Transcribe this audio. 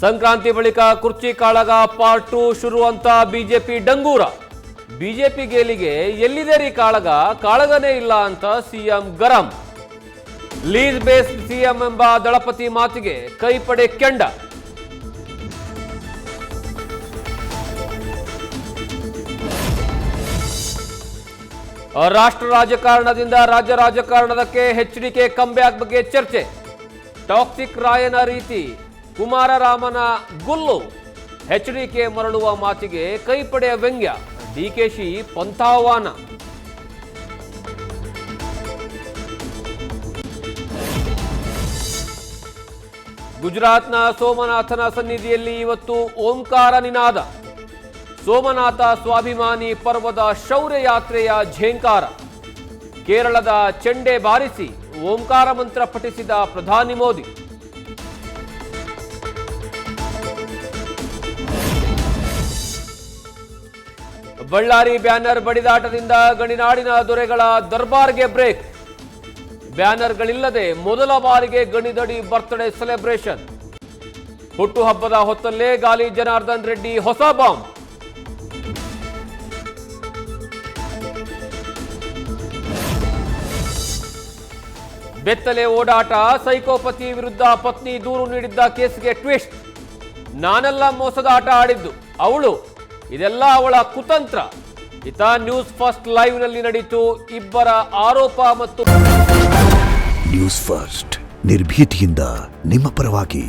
ಸಂಕ್ರಾಂತಿ ಬಳಿಕ ಕುರ್ಚಿ ಕಾಳಗ ಪಾರ್ಟ್ 2 ಶುರು ಅಂತ ಬಿಜೆಪಿ ಡಂಗೂರ. ಬಿಜೆಪಿ ಗೆಲಿಗೆ ಎಲ್ಲಿದೆ ರೀ ಕಾಳಗ, ಕಾಳಗನೇ ಇಲ್ಲ ಅಂತ ಸಿಎಂ ಗರಂ. ಲೀಸ್ ಬೇಸ್ಡ್ ಸಿಎಂ ಎಂಬ ದಳಪತಿ ಮಾತಿಗೆ ಕೈಪಡೆ ಕೆಂಡ. ರಾಷ್ಟ್ರ ರಾಜಕಾರಣದಿಂದ ರಾಜ್ಯ ರಾಜಕಾರಣದಕ್ಕೆ ಎಚ್ಡಿಕೆ ಕಂಬ್ಯಾಕ್ ಬಗ್ಗೆ ಚರ್ಚೆ. ಟಾಕ್ಸಿಕ್ ರಾಯನ ರೀತಿ ಕುಮಾರರಾಮನ ಗುಲ್ಲು. ಎಚ್ಡಿಕೆ ಮರಳುವ ಮಾತಿಗೆ ಕೈಪಡೆಯ ವ್ಯಂಗ್ಯ. ಡಿಕೆಶಿ ಪಂಥಾಹ್ವಾನ. ಗುಜರಾತ್ನ ಸೋಮನಾಥನ ಸನ್ನಿಧಿಯಲ್ಲಿ ಇವತ್ತು ಓಂಕಾರ ನಿನಾದ. ಸೋಮನಾಥ ಸ್ವಾಭಿಮಾನಿ ಪರ್ವದ ಶೌರ್ಯ ಯಾತ್ರೆಯ ಝೇಂಕಾರ. ಕೇರಳದ ಚೆಂಡೆ ಬಾರಿಸಿ ಓಂಕಾರ ಮಂತ್ರ ಪಠಿಸಿದ ಪ್ರಧಾನಿ ಮೋದಿ. ಬಳ್ಳಾರಿ ಬ್ಯಾನರ್ ಬಡಿದಾಟದಿಂದ ಗಣಿನಾಡಿನ ದೊರೆಗಳ ದರ್ಬಾರ್ಗೆ ಬ್ರೇಕ್. ಬ್ಯಾನರ್ಗಳಿಲ್ಲದೆ ಮೊದಲ ಬಾರಿಗೆ ಗಣಿದಡಿ ಬರ್ತ್ಡೇ ಸೆಲೆಬ್ರೇಷನ್. ಹುಟ್ಟುಹಬ್ಬದ ಹೊತ್ತಲ್ಲೇ ಗಾಲಿ ಜನಾರ್ದನ್ ರೆಡ್ಡಿ ಹೊಸ ಬಾಂಬ್. ಬೆತ್ತಲೆ ಓಡಾಟ. ಸೈಕೋಪತಿ ವಿರುದ್ಧ ಪತ್ನಿ ದೂರು ನೀಡಿದ್ದ ಕೇಸ್ಗೆ ಟ್ವಿಸ್ಟ್. ನಾನೆಲ್ಲ ಮೋಸದ ಆಟ ಆಡಿದ್ದು, ಅವಳು, ಇದೆಲ್ಲ ಅವಳ ಕುತಂತ್ರ. ಇತ ನ್ಯೂಸ್ ಫಸ್ಟ್ ಲೈವ್ ನಲ್ಲಿ ನಡೀತು ಇಬ್ಬರ ಆರೋಪ ಮತ್ತು ನ್ಯೂಸ್ ಫಸ್ಟ್ ನಿರ್ಭೀತಿಯಿಂದ ನಿಮ್ಮ ಪರವಾಗಿ.